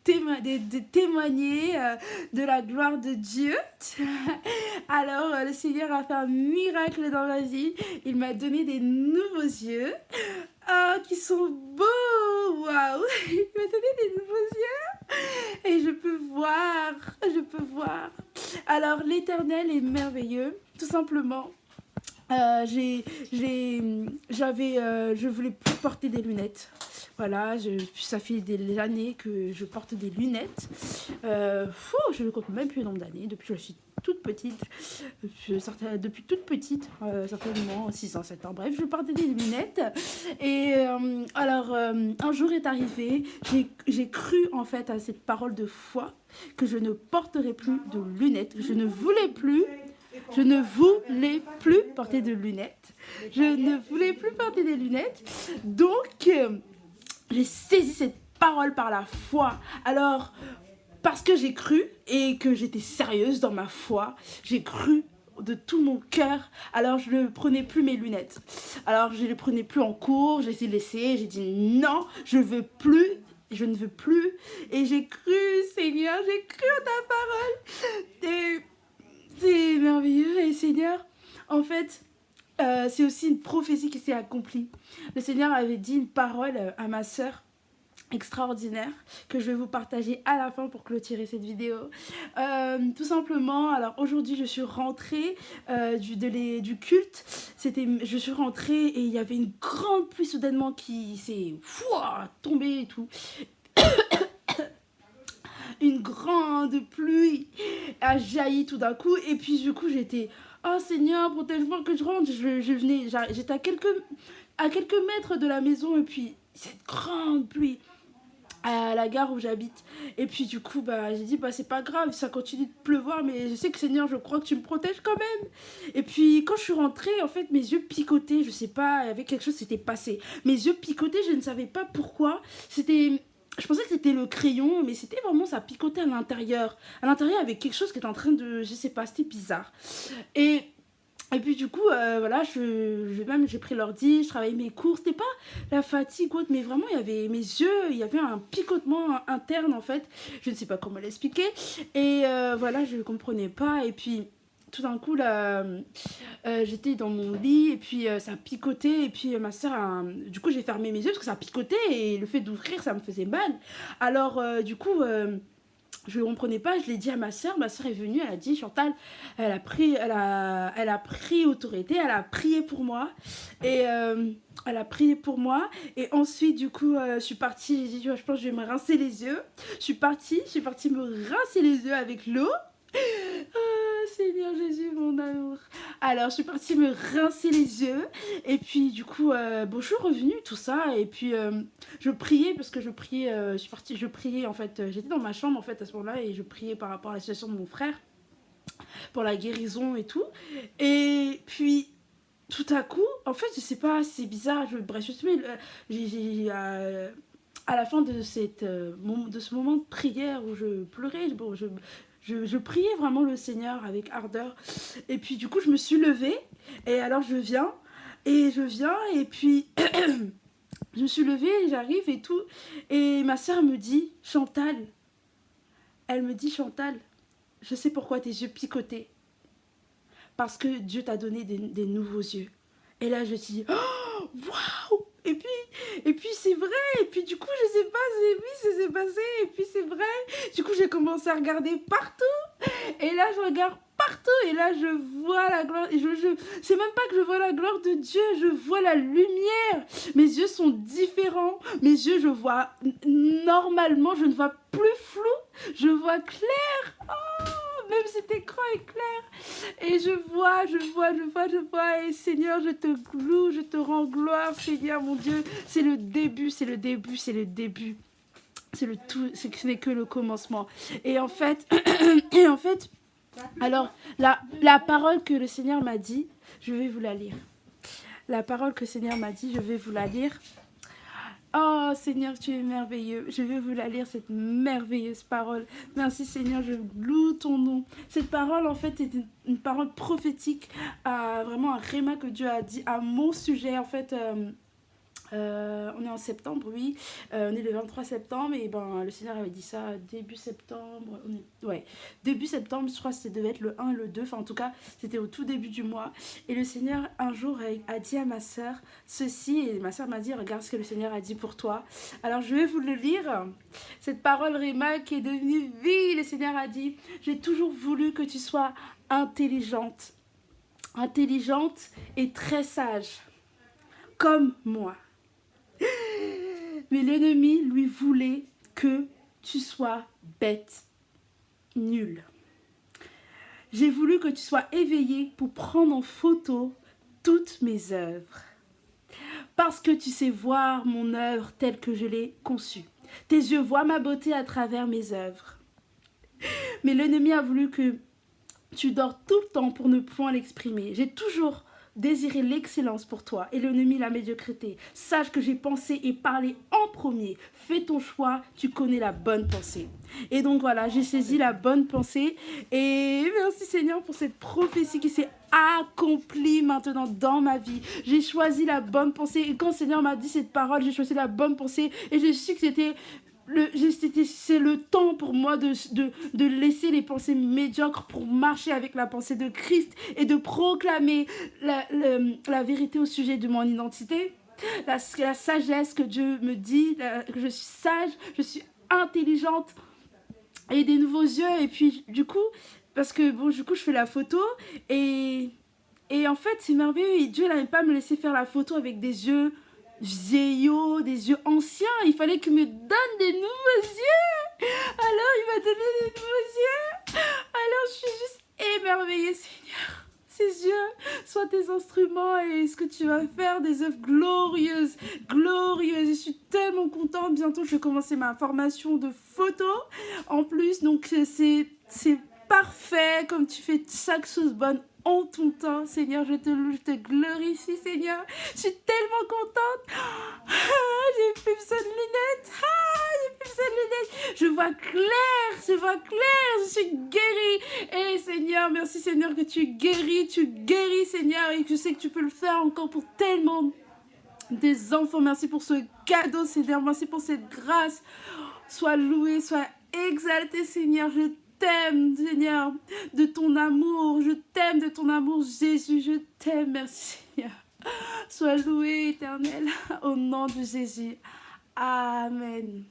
de témoigner de la gloire de Dieu. Alors, le Seigneur a fait un miracle dans ma vie. Il m'a donné des nouveaux yeux qui sont beaux. Waouh! Il m'a donné des nouveaux yeux et je peux voir. Alors, l'Éternel est merveilleux, tout simplement. Je voulais plus porter des lunettes. Voilà, ça fait des années que je porte des lunettes. Je ne compte même plus le nombre d'années, depuis que je suis toute petite. Depuis toute petite, certainement 6 ans, 7 ans. Bref, je portais des lunettes. Et un jour est arrivé, j'ai cru en fait à cette parole de foi que je ne porterai plus de lunettes. Je ne voulais plus porter de lunettes. Je ne voulais plus porter des lunettes. Donc, j'ai saisi cette parole par la foi. Alors, parce que j'ai cru et que j'étais sérieuse dans ma foi, j'ai cru de tout mon cœur, alors je ne prenais plus mes lunettes. Alors, je ne les prenais plus en cours, j'ai laissé, j'ai dit non, je ne veux plus. Et j'ai cru, Seigneur, j'ai cru en ta parole. Et c'est merveilleux. Et Seigneur, en fait, c'est aussi une prophétie qui s'est accomplie. Le Seigneur avait dit une parole à ma sœur extraordinaire que je vais vous partager à la fin pour clôturer cette vidéo. Tout simplement, alors aujourd'hui je suis rentrée du culte. Je suis rentrée et il y avait une grande pluie soudainement qui s'est tombée et tout. Une grande pluie a jailli tout d'un coup et puis du coup j'étais oh Seigneur protège-moi que je rentre. J'étais à quelques mètres de la maison et puis cette grande pluie à la gare où j'habite. Et puis du coup, j'ai dit, c'est pas grave, ça continue de pleuvoir, mais je sais que Seigneur, je crois que tu me protèges quand même. Et puis quand je suis rentrée, en fait, mes yeux picotaient, je sais pas, il y avait quelque chose qui s'était passé. Mes yeux picotaient, je ne savais pas pourquoi. Je pensais que c'était le crayon, mais c'était vraiment, ça picotait à l'intérieur. À l'intérieur, il y avait quelque chose qui était en train de, je sais pas, c'était bizarre. Et puis du coup, voilà, j'ai pris l'ordi, je travaillais mes cours. C'était pas la fatigue ou autre, mais vraiment, il y avait mes yeux, il y avait un picotement interne en fait. Je ne sais pas comment l'expliquer. Et voilà, je ne comprenais pas. Et puis tout d'un coup, là, j'étais dans mon lit et puis ça picotait. Et puis ma soeur, du coup, j'ai fermé mes yeux parce que ça picotait et le fait d'ouvrir, ça me faisait mal. Alors du coup... je ne comprenais pas, je l'ai dit à ma soeur est venue, elle a dit Chantal, elle a pris autorité, elle a prié pour moi et ensuite du coup je suis partie, j'ai dit je pense que je vais me rincer les yeux, je suis partie me rincer les yeux avec l'eau. Oh, Seigneur Jésus, mon amour. Alors, je suis partie me rincer les yeux. Et puis, du coup, je suis revenue, tout ça. Et puis, je priais, parce que je priais, en fait. J'étais dans ma chambre, en fait, à ce moment-là. Et je priais par rapport à la situation de mon frère. Pour la guérison et tout. Et puis, tout à coup, en fait, je sais pas, c'est bizarre. Bref, à la fin de ce moment de prière où je pleurais, je priais vraiment le Seigneur avec ardeur. Et puis du coup, je me suis levée. Et alors, je viens. Et puis, je me suis levée, j'arrive et tout. Et ma soeur me dit, Chantal, je sais pourquoi tes yeux picotaient. Parce que Dieu t'a donné des nouveaux yeux. Et là, je dis, oh, waouh! Et puis c'est vrai. Et puis du coup, je sais pas, ça s'est passé. Et puis c'est vrai. Du coup, j'ai commencé à regarder partout. Et là, je regarde partout. Et là, je vois la gloire. Et c'est même pas que je vois la gloire de Dieu. Je vois la lumière. Mes yeux sont différents. Mes yeux, je vois normalement. Je ne vois plus flou. Je vois clair. Oh! Même cet écran est clair. Et je vois. Et Seigneur, je te loue, je te rends gloire, Seigneur, mon Dieu. C'est le début. C'est le tout, ce n'est que le commencement. Et en fait, alors, la parole que le Seigneur m'a dit, je vais vous la lire. La parole que le Seigneur m'a dit, je vais vous la lire. Oh Seigneur, tu es merveilleux. Je vais vous la lire, cette merveilleuse parole. Merci Seigneur, je loue ton nom. Cette parole, en fait, est une parole prophétique, vraiment un réma que Dieu a dit à mon sujet, en fait. On est en septembre, oui. On est le 23 septembre et ben le Seigneur avait dit ça début septembre. Ouais, début septembre, je crois que ça devait être le 1, le 2. Enfin, en tout cas, c'était au tout début du mois. Et le Seigneur, un jour, a dit à ma sœur ceci. Et ma sœur m'a dit, regarde ce que le Seigneur a dit pour toi. Alors, je vais vous le lire. Cette parole Réma qui est devenue vie. Le Seigneur a dit, j'ai toujours voulu que tu sois intelligente. Intelligente et très sage. Comme moi. Mais l'ennemi lui voulait que tu sois bête, nulle. J'ai voulu que tu sois éveillé pour prendre en photo toutes mes œuvres. Parce que tu sais voir mon œuvre telle que je l'ai conçue. Tes yeux voient ma beauté à travers mes œuvres. Mais l'ennemi a voulu que tu dors tout le temps pour ne point l'exprimer. J'ai toujours désiré l'excellence pour toi et l'ennemi la médiocrité. Sache que j'ai pensé et parlé en premier. Fais ton choix, tu connais la bonne pensée. Et donc voilà, j'ai saisi la bonne pensée et merci Seigneur pour cette prophétie qui s'est accomplie maintenant dans ma vie. J'ai choisi la bonne pensée et quand le Seigneur m'a dit cette parole, j'ai choisi la bonne pensée et je sais que c'est le temps pour moi de laisser les pensées médiocres pour marcher avec la pensée de Christ et de proclamer la vérité au sujet de mon identité. La sagesse que Dieu me dit, que je suis sage, je suis intelligente et des nouveaux yeux. Et puis du coup, parce que bon, du coup je fais la photo et en fait c'est merveilleux et Dieu n'avait pas me laisser faire la photo avec des yeux vieillots, des yeux anciens. Il fallait qu'il me donne des nouveaux yeux. Alors il m'a donné des nouveaux yeux. Alors je suis juste émerveillée, Seigneur. Ces yeux soient tes instruments et ce que tu vas faire, des œuvres glorieuses, glorieuses. Je suis tellement contente. Bientôt, je vais commencer ma formation de photo. En plus, donc c'est parfait comme tu fais chaque chose bonne en ton temps, Seigneur. Je te glorifie, Seigneur. Je suis tellement contente. J'ai plus besoin de lunettes. J'ai plus besoin de lunettes. Je vois clair, je suis guérie. Et Seigneur, merci Seigneur que tu guéris Seigneur. Et je sais que tu peux le faire encore pour tellement des enfants. Merci pour ce cadeau, Seigneur. Merci pour cette grâce. Sois loué, sois exalté, Seigneur. Je t'aime, Seigneur, de ton amour. Je t'aime de ton amour, Jésus. Je t'aime, merci, Seigneur. Sois loué, éternel, au nom de Jésus. Amen.